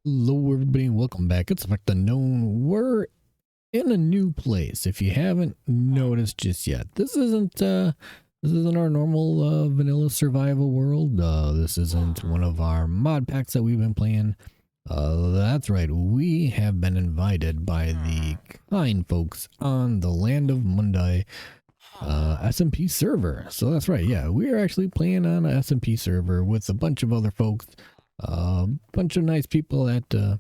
Hello everybody and welcome back. It's Effect Unknown. We're in a new place. If you haven't noticed just yet, this isn't our normal vanilla survival world. This isn't one of our mod packs that we've been playing. That's right, we have been invited by the kind folks on the land of Mundi SMP server. So that's right, yeah, we are actually playing on a SMP server with a bunch of other folks. Bunch of nice people that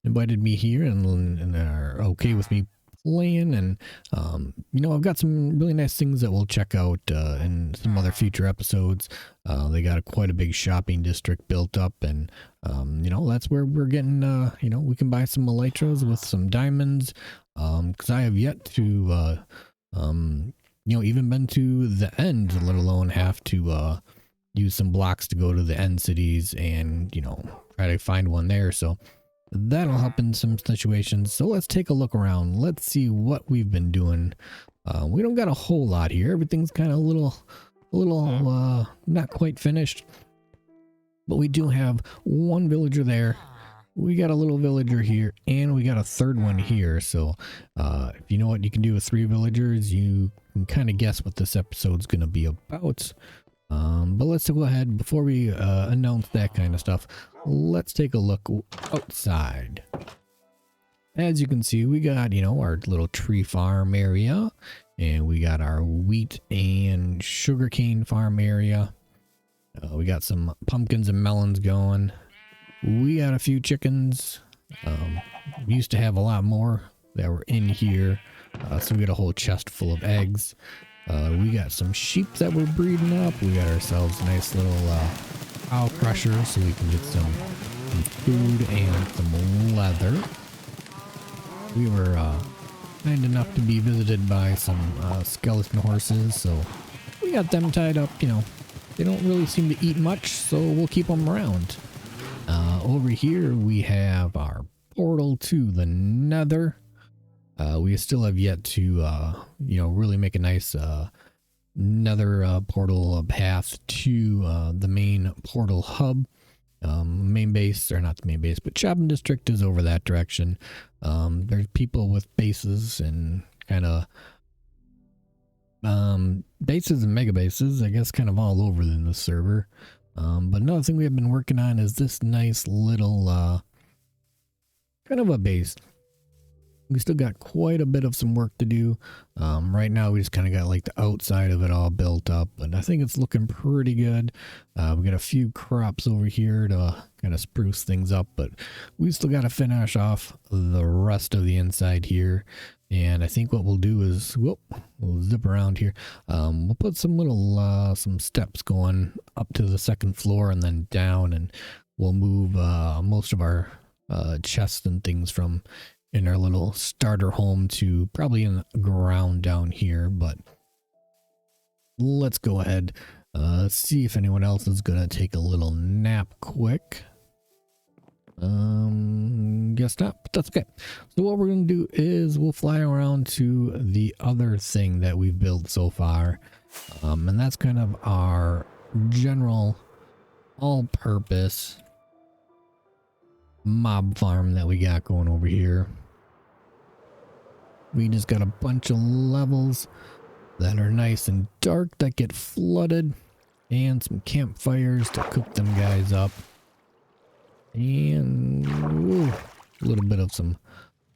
invited me here and are okay with me playing, and I've got some really nice things that we'll check out in some other future episodes. They got quite a big shopping district built up, and that's where we're getting we can buy some elytras with some diamonds, because I have yet to even been to the end, let alone have to use some blocks to go to the end cities and try to find one there. So that'll help in some situations. So let's take a look around. Let's see what we've been doing. We don't got a whole lot here. Everything's kind of a little not quite finished, but we do have one villager there. We got a little villager here, and we got a third one here. So if you know what you can do with 3 villagers, you can kind of guess what this episode's going to be about. But let's go ahead before we announce that kind of stuff. Let's take a look outside. As you can see, we got our little tree farm area, and we got our wheat and sugarcane farm area. We got some pumpkins and melons going. We got a few chickens. We used to have a lot more that were in here, so we got a whole chest full of eggs. We got some sheep that we're breeding up. We got ourselves a nice little cow crusher so we can get some food and some leather. We were kind enough to be visited by some skeleton horses, so we got them tied up. They don't really seem to eat much, so we'll keep them around. Over here we have our portal to the nether. We still have yet to, really make a nice nether portal path to the main portal hub. Main base, or not the main base, but shopping district is over that direction. There's people with bases and kind of bases and mega bases, I guess, kind of all over in the server. But another thing we have been working on is this nice little kind of a base. We still got quite a bit of some work to do. Right now we just kind of got like the outside of it all built up, and I think it's looking pretty good. We got a few crops over here to kind of spruce things up, but we still got to finish off the rest of the inside here. And I think what we'll do is we'll zip around here. We'll put some little some steps going up to the second floor and then down, and we'll move most of our chests and things from in our little starter home to probably in the ground down here. But let's go ahead, see if anyone else is gonna take a little nap quick. Guess not, but that's okay. So what we're gonna do is we'll fly around to the other thing that we've built so far, and that's kind of our general all-purpose mob farm that we got going over here. We just got a bunch of levels that are nice and dark that get flooded, and some campfires to cook them guys up, and a little bit of some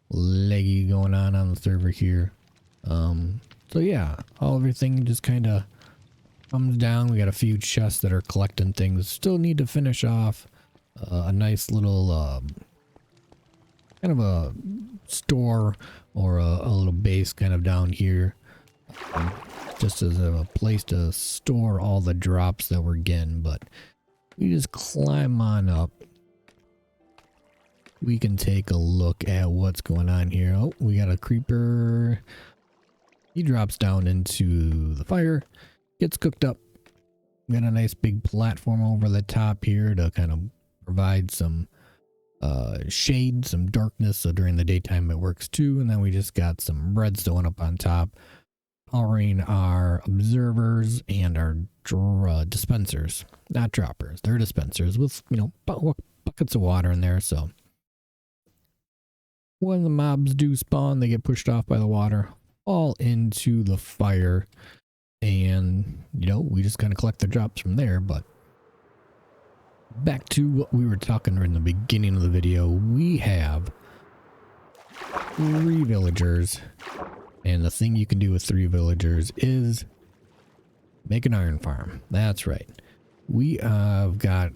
leggy going on the server here. So yeah, everything just kind of comes down. We got a few chests that are collecting things. Still need to finish off a nice little kind of a store or a little base kind of down here, just as a place to store all the drops that we're getting. But we just climb on up. We can take a look at what's going on here. Oh, we got a creeper. He drops down into the fire, gets cooked up. We got a nice big platform over the top here to kind of provide some shade, some darkness, so during the daytime it works too. And then we just got some redstone up on top, powering our observers and our dispensers. Not droppers, they're dispensers with buckets of water in there, so when the mobs do spawn, they get pushed off by the water, fall into the fire, and you know, we just kind of collect the drops from there. But back to what we were talking in the beginning of the video, we have 3 villagers, and the thing you can do with 3 villagers is make an iron farm. That's right. We have got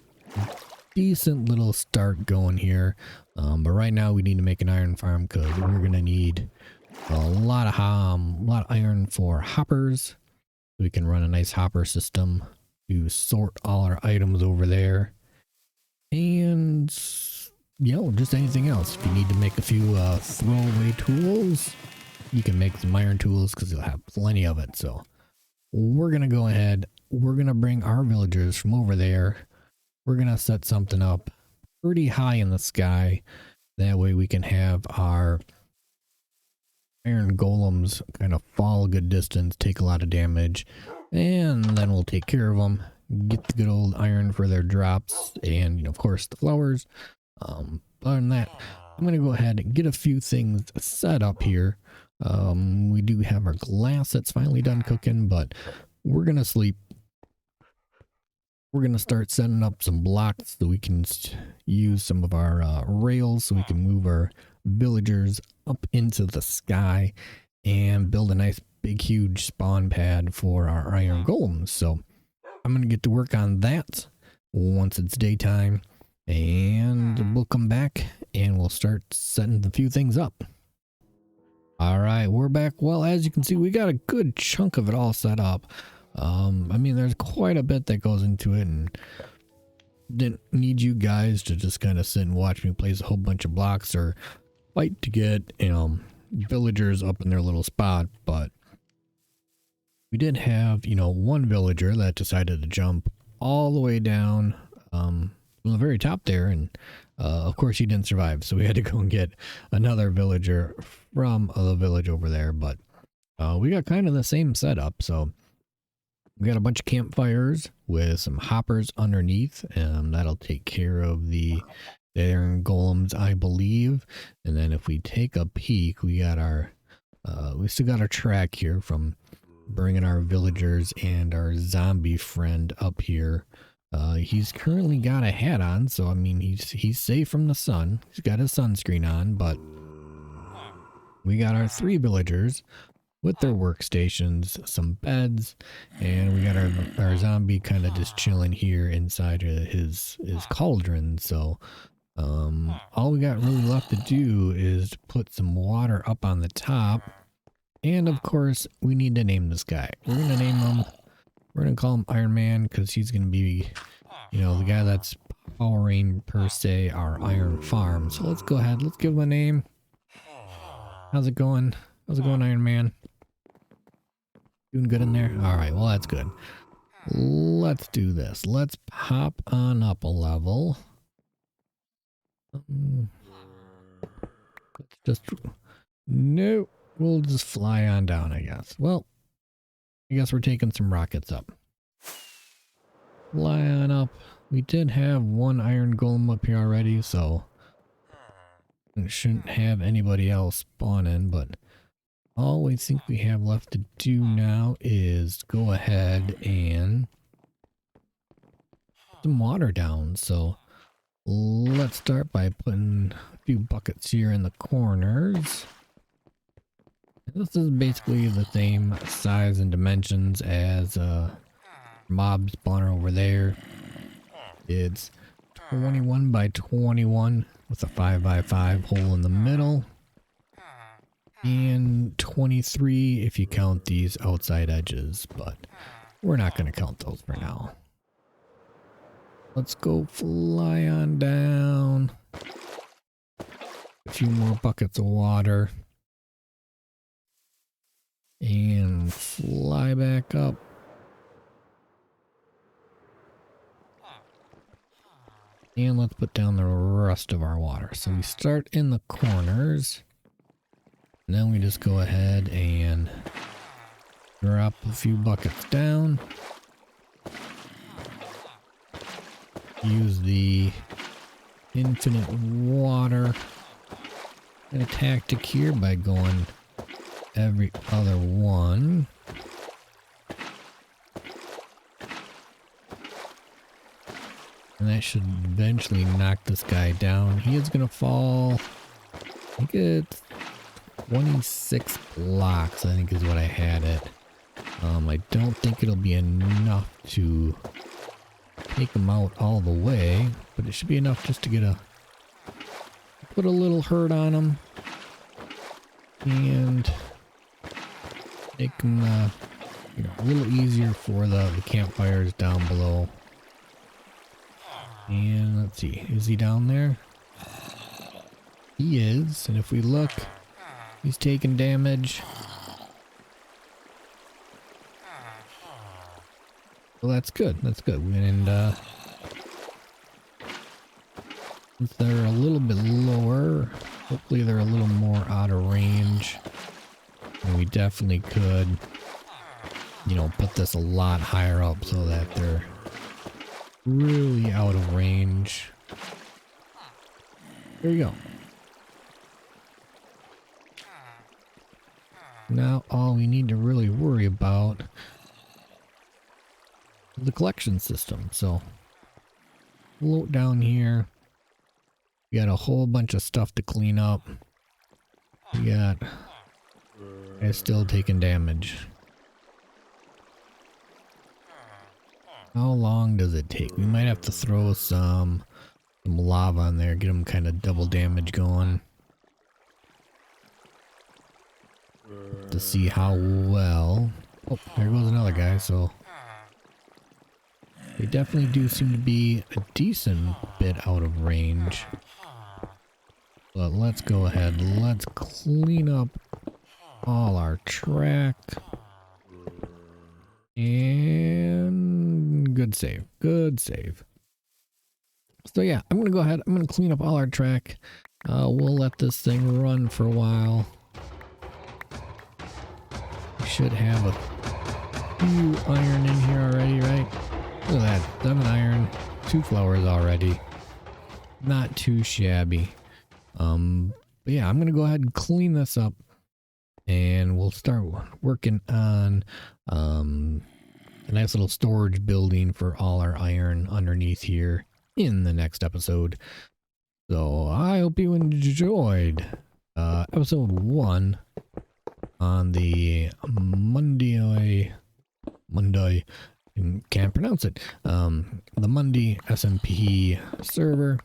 decent little start going here, but right now we need to make an iron farm because we're gonna need a lot of iron for hoppers. We can run a nice hopper system to sort all our items over there, and you know, just anything else. If you need to make a few throwaway tools, you can make some iron tools because you'll have plenty of it. So we're gonna go ahead, we're gonna bring our villagers from over there. We're gonna set something up pretty high in the sky, that way we can have our iron golems kind of fall a good distance, take a lot of damage, and then we'll take care of them, get the good old iron for their drops, and you know, of course the flowers. Other than that, I'm gonna go ahead and get a few things set up here. We do have our glass that's finally done cooking, but we're gonna sleep. We're gonna start setting up some blocks so we can use some of our rails so we can move our villagers up into the sky and build a nice big huge spawn pad for our iron golems. So I'm gonna get to work on that once it's daytime, and we'll come back and we'll start setting a few things up. All right, we're back. Well, as you can see, we got a good chunk of it all set up. I mean, there's quite a bit that goes into it, and didn't need you guys to just kind of sit and watch me place a whole bunch of blocks or fight to get, you know, villagers up in their little spot. But we did have, you know, one villager that decided to jump all the way down from the very top there, and of course he didn't survive, so we had to go and get another villager from the village over there. But we got kind of the same setup, so we got a bunch of campfires with some hoppers underneath, and that'll take care of the iron golems, I believe. And then if we take a peek, we got our we still got our track here from bringing our villagers and our zombie friend up here. He's currently got a hat on, so I mean he's safe from the sun. He's got his sunscreen on, but we got our 3 villagers with their workstations, some beds, and we got our zombie kind of just chilling here inside of his cauldron. So all we got really left to do is put some water up on the top, and of course we need to name this guy. We're gonna name him, we're gonna call him Iron Man, because he's gonna be, you know, the guy that's powering per se our iron farm. So let's go ahead, let's give him a name. How's it going? How's it going, Iron Man? Doing good in there? Alright, well that's good. Let's do this. Let's pop on up a level. Let's just... No, we'll just fly on down, I guess. Well, I guess we're taking some rockets up. Fly on up. We did have one iron golem up here already, so it shouldn't have anybody else spawn in, but all we think we have left to do now is go ahead and put some water down. So let's start by putting a few buckets here in the corners. This is basically the same size and dimensions as mob spawner over there. It's 21 by 21 with a 5 by 5 hole in the middle, and 23 if you count these outside edges, but we're not going to count those for now. Let's go fly on down. A few more buckets of water. And fly back up. And let's put down the rest of our water. So we start in the corners. And then we just go ahead and drop a few buckets down. Use the infinite water. And a tactic here by going every other one. And that should eventually knock this guy down. He is going to fall. I think it's 26 blocks, I think is what I had it. I don't think it'll be enough to take him out all the way, but it should be enough just to get put a little hurt on him and make him a little easier for the campfires down below. And let's see, is he down there? He is, and if we look, he's taking damage. Well, that's good. That's good. And since they're a little bit lower, hopefully they're a little more out of range. And we definitely could, put this a lot higher up so that they're really out of range. There you go. Now all we need to really worry about is the collection system. So float down here. We got a whole bunch of stuff to clean up. We got guys still taking damage. How long does it take? We might have to throw some lava on there, get them kind of double damage going. To see how well. Oh, there goes another guy, so they definitely do seem to be a decent bit out of range. But let's go ahead, let's clean up all our track. And good save, good save. So yeah, I'm gonna go ahead, I'm gonna clean up all our track. We'll let this thing run for a while. We should have a few iron in here already, right? Look at that, 7 iron, 2 flowers already. Not too shabby. But yeah, I'm gonna go ahead and clean this up, and we'll start working on a nice little storage building for all our iron underneath here in the next episode. So I hope you enjoyed episode 1 on the Mundi, can't pronounce it, the Mundi SMP server.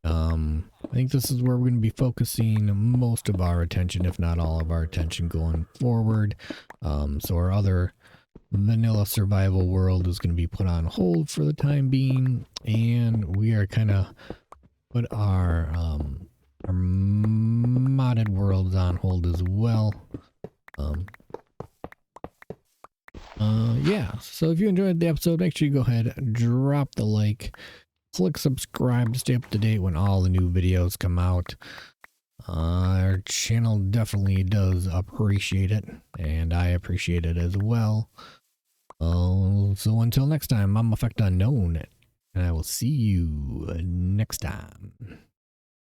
I think this is where we're going to be focusing most of our attention, if not all of our attention, going forward. So our other vanilla survival world is going to be put on hold for the time being, and we are kind of put our modded worlds on hold as well. Yeah, so if you enjoyed the episode, make sure you go ahead, drop the like, click subscribe to stay up to date when all the new videos come out. Our channel definitely does appreciate it, and I appreciate it as well. So until next time, I'm Effect Unknown, and I will see you next time.